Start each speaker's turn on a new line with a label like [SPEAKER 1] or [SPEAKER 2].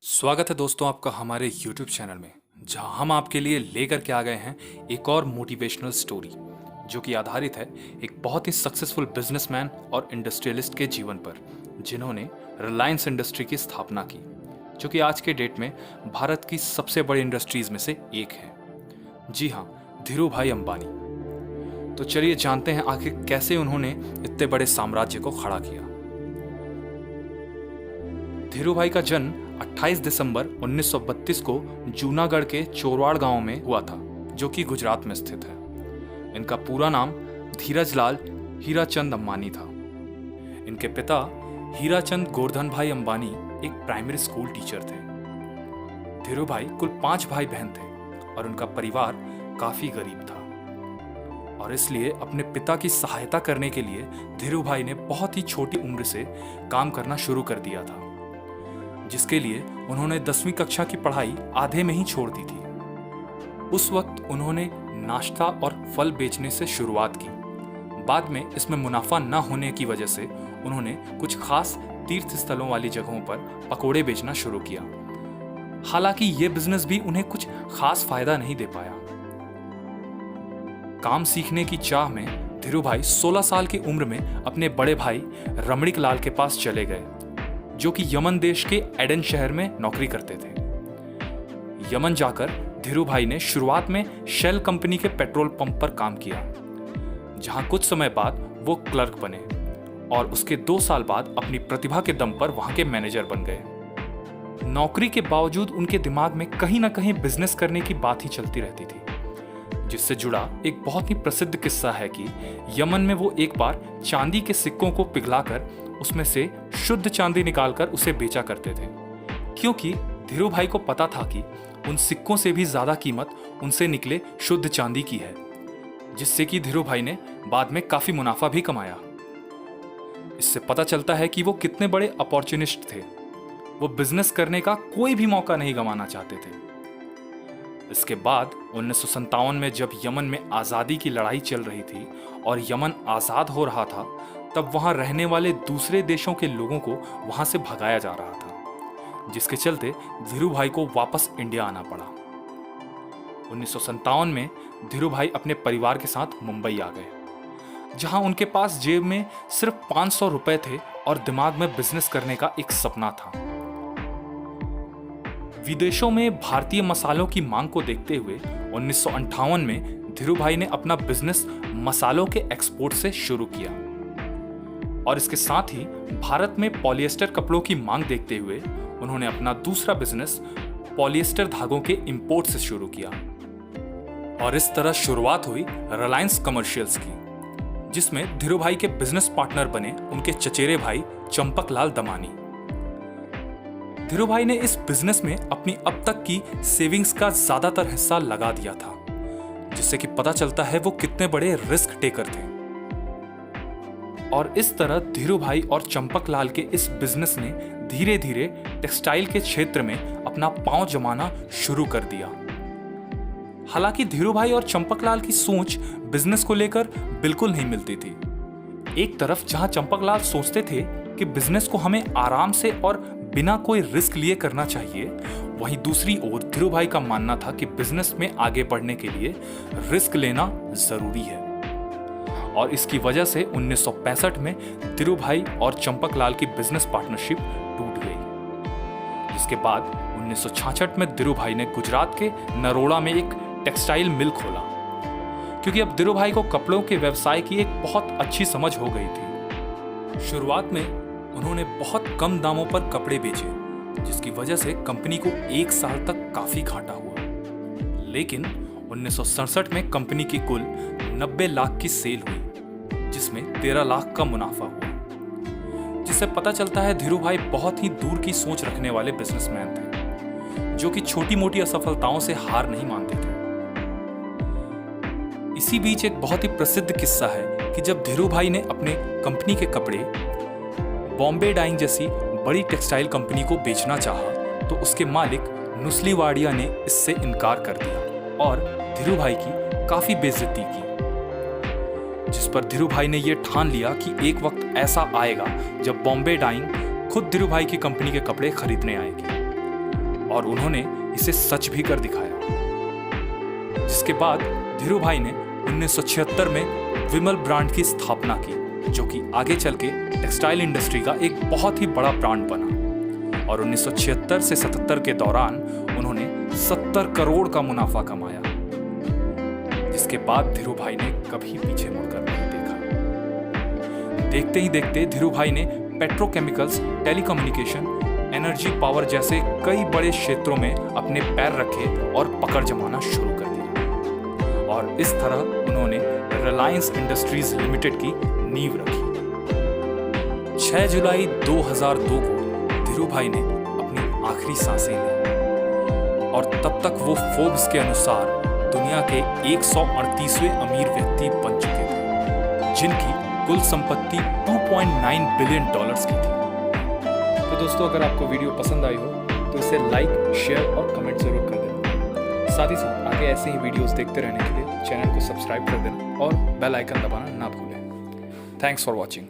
[SPEAKER 1] स्वागत है दोस्तों आपका हमारे YouTube चैनल में, जहां हम आपके लिए लेकर के आ गए हैं एक और मोटिवेशनल स्टोरी जो कि आधारित है एक बहुत ही सक्सेसफुल बिजनेसमैन और इंडस्ट्रियलिस्ट के जीवन पर, जिन्होंने रिलायंस इंडस्ट्री की स्थापना की, जो कि आज के डेट में भारत की सबसे बड़ी इंडस्ट्रीज में से एक है। जी हाँ, धीरू भाई अंबानी। तो चलिए जानते हैं आखिर कैसे उन्होंने इतने बड़े साम्राज्य को खड़ा किया। धीरू भाई का जन्म 28 दिसंबर 1932 को जूनागढ़ के चोरवाड़ गांव में हुआ था, जो कि गुजरात में स्थित है। इनका पूरा नाम धीरजलाल हीराचंद अंबानी था। इनके पिता हीराचंद गोवर्धन भाई अंबानी एक प्राइमरी स्कूल टीचर थे। धीरू भाई कुल 5 भाई बहन थे और उनका परिवार काफी गरीब था, और इसलिए अपने पिता की सहायता करने के लिए धीरू भाई ने बहुत ही छोटी उम्र से काम करना शुरू कर दिया था, जिसके लिए उन्होंने 10वीं कक्षा की पढ़ाई आधे में ही छोड़ दी थी। उस वक्त उन्होंने नाश्ता और फल बेचने से शुरुआत की। बाद में इसमें मुनाफा न होने की वजह से उन्होंने कुछ खास तीर्थ स्थलों वाली जगहों पर पकोड़े बेचना शुरू किया। हालांकि यह बिजनेस भी उन्हें कुछ खास फायदा नहीं दे पाया। काम सीखने की चाह में धीरू भाई 16 साल की उम्र में अपने बड़े भाई रमणीक लाल के पास चले गए, जो कि यमन देश के एडन शहर में नौकरी करते थे। यमन जाकर धीरू भाई ने शुरुआत में शेल कंपनी के पेट्रोल पंप पर काम किया, जहां कुछ समय बाद वो क्लर्क बने और उसके 2 साल बाद अपनी प्रतिभा के दम पर वहां के मैनेजर बन गए। नौकरी के बावजूद उनके दिमाग में कहीं ना कहीं बिजनेस करने की बात ही चलती रहती थी, जिससे जुड़ा एक बहुत ही प्रसिद्ध किस्सा है कि यमन में वो एक बार चांदी के सिक्कों को पिघलाकर उसमें से शुद्ध चांदी निकालकर उसे बेचा करते थे, क्योंकि धीरू भाई को पता था कि उन सिक्कों से भी ज्यादा कीमत उनसे निकले शुद्ध चांदी की है, जिससे कि धीरू भाई ने बाद में काफी मुनाफा भी कमाया। इससे पता चलता है कि वो कितने बड़े अपॉर्चुनिस्ट थे। वो बिजनेस करने का कोई भी मौका नहीं गंवाना चाहते थे। इसके बाद 1957 में जब यमन में आज़ादी की लड़ाई चल रही थी और यमन आज़ाद हो रहा था, तब वहां रहने वाले दूसरे देशों के लोगों को वहां से भगाया जा रहा था, जिसके चलते धीरू भाई को वापस इंडिया आना पड़ा। 1957 में धीरू भाई अपने परिवार के साथ मुंबई आ गए, जहां उनके पास जेब में सिर्फ 500 रुपए थे और दिमाग में बिजनेस करने का एक सपना था। विदेशों में भारतीय मसालों की मांग को देखते हुए 1958 में धीरू भाई ने अपना बिजनेस मसालों के एक्सपोर्ट से शुरू किया, और इसके साथ ही भारत में पॉलिएस्टर कपड़ों की मांग देखते हुए उन्होंने अपना दूसरा बिजनेस पॉलिएस्टर धागों के इंपोर्ट से शुरू किया। और इस तरह शुरुआत हुई रिलायंस कमर्शियल्स की, जिसमें धीरू भाई के बिजनेस पार्टनर बने उनके चचेरे भाई चंपकलाल दमानी। धीरू भाई ने इस बिजनेस में अपनी अब तक की सेविंग्स का ज्यादातर हिस्सा लगा दिया था, जिससे कि पता चलता है वो कितने बड़े रिस्क टेकर थे। और इस तरह धीरू भाई और चंपकलाल के इस बिजनेस ने धीरे धीरे टेक्सटाइल के क्षेत्र में अपना पांव जमाना शुरू कर दिया। हालांकि धीरू भाई और चंपकलाल की सोच बिजनेस को लेकर बिल्कुल नहीं मिलती थी। एक तरफ जहां चंपकलाल सोचते थे कि बिजनेस को हमें आराम से और बिना कोई रिस्क लिए करना चाहिए, वहीं दूसरी ओर धीरू भाई का मानना था कि बिजनेस में आगे बढ़ने के लिए रिस्क लेना जरूरी है। और इसकी वजह से 1965 में धीरू भाई और चंपकलाल की बिजनेस पार्टनरशिप टूट गई, जिसके बाद 1966 में धीरू भाई ने गुजरात के नरोड़ा में एक टेक्सटाइल मिल खोला, क्योंकि अब धीरू भाई को कपड़ों के व्यवसाय की एक बहुत अच्छी समझ हो गई थी। शुरुआत में उन्होंने बहुत कम दामों पर कपड़े बेचे, जिसकी वजह से कंपनी को 1 साल तक काफी घाटा हुआ। लेकिन 1967 में कंपनी की कुल 90 लाख की सेल हुई, जिसमें 13 लाख का मुनाफा हुआ, जिससे पता चलता है धीरू भाई बहुत ही दूर की सोच रखने वाले बिजनेसमैन थे, जो कि छोटी मोटी असफलताओं से हार नहीं मानते थे। इसी बीच एक बहुत ही प्रसिद्ध किस्सा है कि जब धीरू भाई ने अपने कंपनी के कपड़े बॉम्बे डाइंग जैसी बड़ी टेक्सटाइल कंपनी को बेचना चाहा, तो उसके मालिक नुस्ली वाडिया ने इससे इनकार कर दिया और धीरू भाई की काफी बेइज्जती की, जिस पर धीरू भाई ने यह ठान लिया कि एक वक्त ऐसा आएगा जब बॉम्बे डाइंग खुद धीरू भाई की कंपनी के कपड़े खरीदने आएगी। और उन्होंने इसे सच भी कर दिखाया। जिसके बाद धीरू भाई ने 1976 में विमल ब्रांड की स्थापना की, जो कि आगे चल के टेक्सटाइल इंडस्ट्री का एक बहुत ही बड़ा ब्रांड बना। और 1976 से 77 के दौरान उन्होंने 70 करोड़ का मुनाफा कमाया, जिसके बाद धीरू भाई ने कभी पीछे मुड़कर नहीं देखा। देखते ही देखते धीरू भाई ने पेट्रोकेमिकल्स, टेलीकम्युनिकेशन, एनर्जी पावर जैसे कई बड़े क्षेत्रों में अपने पैर रखे और पकड़ जमाना शुरू कर दिया। और इस तरह उन्होंने रिलायंस इंडस्ट्रीज लिमिटेड की नींव रखी। 6 जुलाई 2002 को धीरू भाई ने अपनी आखिरी सांसें ली और तब तक वो फोर्ब्स के अनुसार दुनिया के 138वें अमीर व्यक्ति बन चुके थे, जिनकी कुल संपत्ति $2.9 बिलियन की थी। तो दोस्तों, अगर आपको वीडियो पसंद आई हो तो इसे लाइक, शेयर और कमेंट जरूर कर देना। साथ ही साथ आगे ऐसे ही वीडियोस देखते रहने के लिए चैनल को सब्सक्राइब कर देना और बेल आइकन दबाना ना भूलें। Thanks for watching.